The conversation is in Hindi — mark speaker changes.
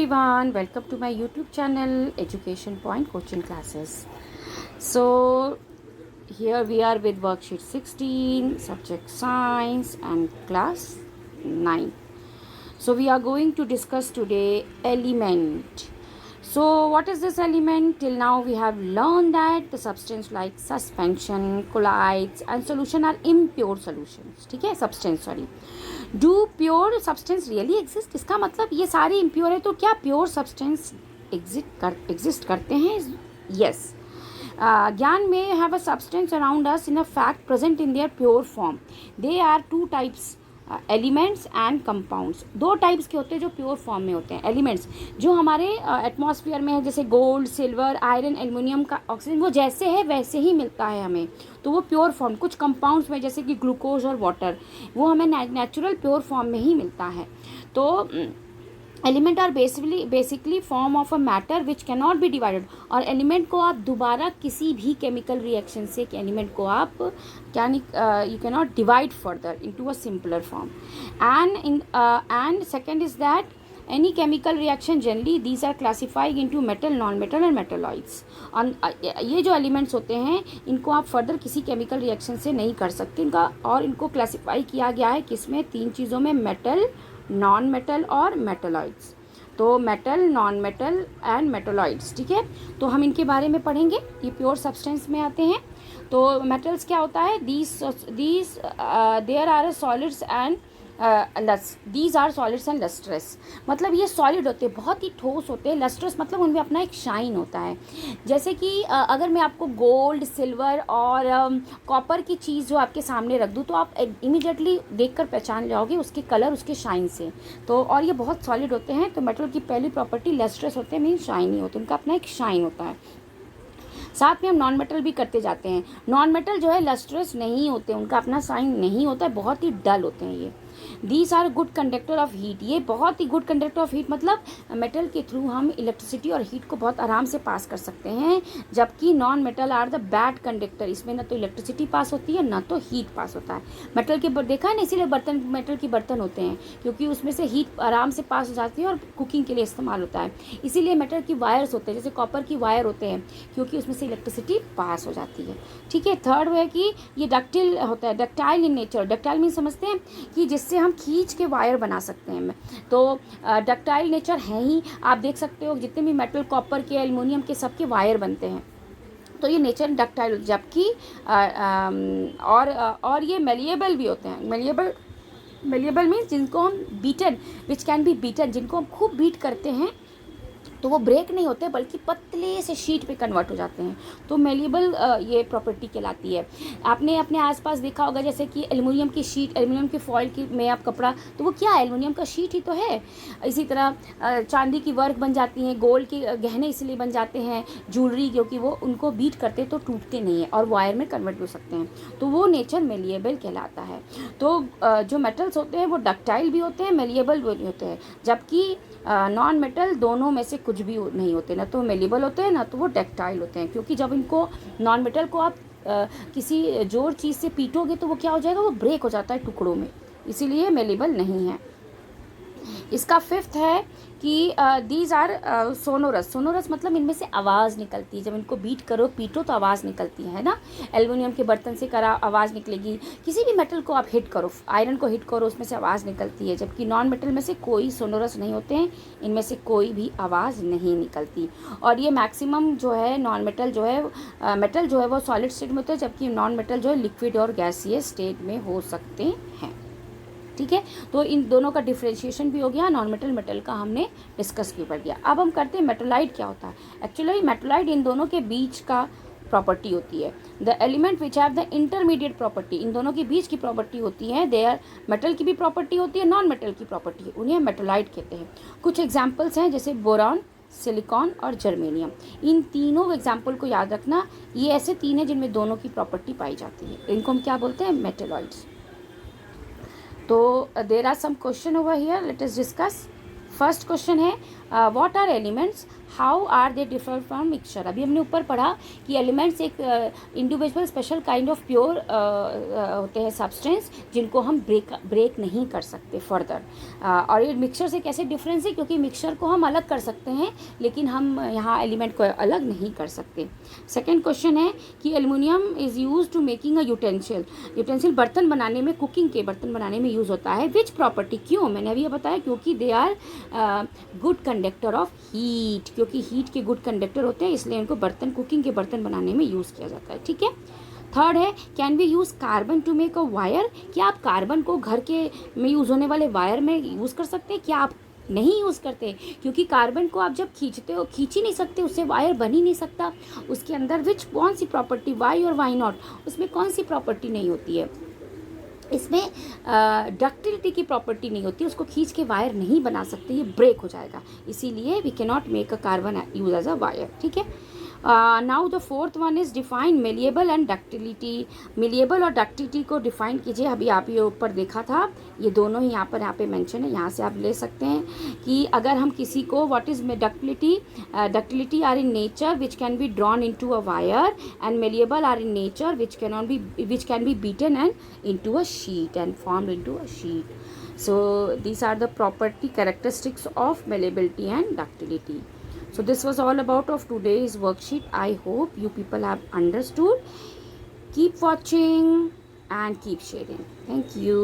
Speaker 1: everyone, welcome to my YouTube channel Education Point Coaching Classes. So here we are with worksheet 16, subject science and class 9. So we are going to discuss today element. So what is this element? Till now we have learned that the substance like suspension, colloids and solution are impure solutions. ठीक है, substance sorry. Do pure substance really exist? इसका मतलब ये सारे impure है तो क्या pure substance exist करते हैं? Yes. Gyan may have a substance around us in a fact present in their pure form. They are two types. Elements and compounds. दो टाइप्स के होते हैं जो प्योर फॉर्म में होते हैं. एलिमेंट्स जो हमारे एटमॉस्फेयर में है, जैसे गोल्ड, सिल्वर, आयरन, एल्युमिनियम का ऑक्सीजन, वो जैसे है वैसे ही मिलता है हमें, तो वो प्योर फॉर्म. कुछ कंपाउंड्स में जैसे कि ग्लूकोज और वाटर, वो हमें नेचुरल प्योर फॉर्म में ही मिलता है. तो element are basically form of a matter which can not be divided. और एलिमेंट को आप दोबारा किसी भी केमिकल रिएक्शन से एलिमेंट को आप you can not divide further into a simpler form. And second is that any chemical reaction generally these are classified into metal, non-metal and metalloids. ये जो एलिमेंट्स होते हैं इनको आप फर्दर किसी केमिकल रिएक्शन से नहीं कर सकते इनका, और इनको क्लासीफाई किया गया है किसमें? तीन चीज़ों में, मेटल, नॉन मेटल और मेटलॉइड्स. तो metal, non metal and metalloids. ठीक है, तो हम इनके बारे में पढ़ेंगे. ये प्योर सब्सटेंस में आते हैं. तो मेटल्स क्या होता है? These there are solids and these are solids and lustrous. मतलब ये सॉलिड होते हैं, बहुत ही ठोस होते हैं. लस्ट्रस मतलब उनमें अपना एक शाइन होता है. जैसे कि अगर मैं आपको गोल्ड, सिल्वर और कॉपर की चीज़ जो आपके सामने रख दूँ तो आप इमीडिएटली देखकर पहचान जाओगे उसके कलर, उसके शाइन से. तो और ये बहुत सॉलिड होते हैं. तो मेटल की पहली प्रॉपर्टी लस्ट्रस होते हैं, मीन शाइनी होते हैं, उनका अपना एक शाइन होता है. साथ में हम नॉन मेटल भी करते जाते हैं. नॉन मेटल जो है लस्ट्रस नहीं होते, उनका अपना साइन नहीं होता है, बहुत ही डल होते हैं ये. These are good conductor of heat. ये बहुत ही गुड कंडक्टर ऑफ हीट, मतलब मेटल के थ्रू हम इलेक्ट्रिसिटी और हीट को बहुत आराम से पास कर सकते हैं, जबकि non metal are the bad conductor. इसमें ना तो इलेक्ट्रिसिटी पास होती है ना तो हीट पास होता है. मेटल के देखा है ना, इसीलिए बर्तन मेटल के बर्तन होते हैं, क्योंकि उसमें से हीट आराम से पास हो जाती है और कुकिंग के लिए इस्तेमाल होता है. इसीलिए मेटल की वायर्स होते हैं, जैसे कॉपर की वायर होते हैं, क्योंकि उसमें से इलेक्ट्रिसिटी पास हो जाती है. ठीक है. थर्ड है कि ये डक्टाइल होता है. Ductile in nature. Ductile mean समझते हैं कि जिससे हम खींच के वायर बना सकते हैं. तो डक्टाइल नेचर है ही. आप देख सकते हो जितने भी मेटल, कॉपर के, एल्युमिनियम के, सबके वायर बनते हैं. तो ये नेचर डक्टाइल. जबकि और ये मेलिएबल भी होते हैं. मेलिएबल मीन्स जिनको हम beaten, which can be beaten, जिनको हम खूब बीट करते हैं तो वो ब्रेक नहीं होते बल्कि पतले से शीट पे कन्वर्ट हो जाते हैं. तो मेलिएबल ये प्रॉपर्टी कहलाती है. आपने अपने आसपास देखा होगा, जैसे कि एल्युमिनियम की शीट, एल्युमिनियम की फॉइल की में आप कपड़ा, तो वो क्या है? एल्युमिनियम का शीट ही तो है. इसी तरह चांदी की वर्क बन जाती हैं, गोल्ड के गहने इसलिए बन जाते हैं, ज्वेलरी, क्योंकि वो उनको बीट करते तो टूटते नहीं है और वायर में कन्वर्ट हो सकते हैं. तो वो नेचर मेलिएबल कहलाता है. तो जो मेटल्स होते हैं वो डक्टाइल भी होते हैं, मेलिएबल भी होते हैं. जबकि नॉन मेटल दोनों में से कुछ भी नहीं होते, ना तो मेलिएबल होते हैं ना तो वो डक्टाइल होते हैं. क्योंकि जब इनको नॉन मेटल को आप किसी जोर चीज़ से पीटोगे तो वो क्या हो जाएगा? वो ब्रेक हो जाता है टुकड़ों में, इसीलिए मेलिएबल नहीं है. इसका फिफ्थ है कि दीज आर सोनोरस. सोनोरस मतलब इनमें से आवाज़ निकलती है. जब इनको बीट करो, पीटो तो आवाज़ निकलती है ना. एल्युमिनियम के बर्तन से करा आवाज़ निकलेगी. किसी भी मेटल को आप हिट करो, आयरन को हिट करो, उसमें से आवाज़ निकलती है. जबकि नॉन मेटल में से कोई सोनोरस नहीं होते हैं, इनमें से कोई भी आवाज़ नहीं निकलती. और ये मैक्सिमम जो है नॉन मेटल जो है, मेटल जो है वो सॉलिड स्टेट में होता है, जबकि नॉन मेटल जो है लिक्विड और गैसियस स्टेट में हो सकते हैं. ठीक है. तो इन दोनों का डिफ्रेंशिएशन भी हो गया. नॉन मेटल, मेटल का हमने डिस्कस भी कर दिया. अब हम करते हैं मेटलाइड क्या होता है. एक्चुअली मेटलाइड इन दोनों के बीच का प्रॉपर्टी होती है. The element which have the intermediate property. इन दोनों के बीच की प्रॉपर्टी होती है. दे आर मेटल की भी प्रॉपर्टी होती है, नॉन मेटल की प्रॉपर्टी, उन्हें मेटलाइड कहते हैं. कुछ एग्जाम्पल्स हैं जैसे बोरॉन, सिलिकॉन और जर्मेनियम. इन तीनों एग्जाम्पल को याद रखना. ये ऐसे तीन हैं जिनमें दोनों की प्रॉपर्टी पाई जाती है. इनको हम क्या बोलते हैं? मेटलॉइड्स. तो there are some question over here, let us discuss. First question है, what are elements, how are they differ from mixture. अभी हमने ऊपर पढ़ा कि एलिमेंट्स एक individual special kind of pure होते हैं सब्सटेंस जिनको हम ब्रेक नहीं कर सकते फर्दर। और ये मिक्सचर से कैसे डिफरेंस है, क्योंकि मिक्सचर को हम अलग कर सकते हैं लेकिन हम यहाँ एलिमेंट को अलग नहीं कर सकते। सेकेंड क्वेश्चन है कि aluminium is use to making a utensil. Utensil बर्तन बनाने में, कुकिंग के बर्तन बनाने में यूज़ होता है। विच प्रॉपर्टी, क्यों, मैंने अभी ये बताया क्योंकि they are good conductor of heat, क्योंकि हीट के गुड कंडक्टर होते हैं इसलिए इनको बर्तन, कुकिंग के बर्तन बनाने में यूज़ किया जाता है। ठीक है। थर्ड है can we use carbon to make a wire. क्या आप कार्बन को घर के में यूज़ होने वाले वायर में यूज़ कर सकते हैं? क्या आप नहीं यूज़ करते, क्योंकि कार्बन को आप जब खींचते हो, खींच ही नहीं सकते, उससे वायर बन ही नहीं सकता। उसके अंदर विच, कौन सी प्रॉपर्टी, वाई और वाई नॉट, उसमें कौन सी प्रॉपर्टी नहीं होती है? इसमें डक्टिलिटी की प्रॉपर्टी नहीं होती, उसको खींच के वायर नहीं बना सकते, ये ब्रेक हो जाएगा, इसीलिए we can not make a carbon use as a wire. ठीक है। Now the fourth one is define malleable and ductility. Malleable और डक्टिलिटी को डिफाइन कीजिए। अभी आप ये ऊपर देखा था, ये दोनों ही यहाँ पे मेंशन है, यहाँ से आप ले सकते हैं कि अगर हम किसी को, what is ductility, ductility are in nature which can be drawn into a wire, and malleable are in nature which can be beaten and into a sheet and formed into a sheet. So these are the property characteristics of malleability and ductility. So this was all about of today's worksheet. I hope you people have understood. Keep watching and keep sharing. Thank you.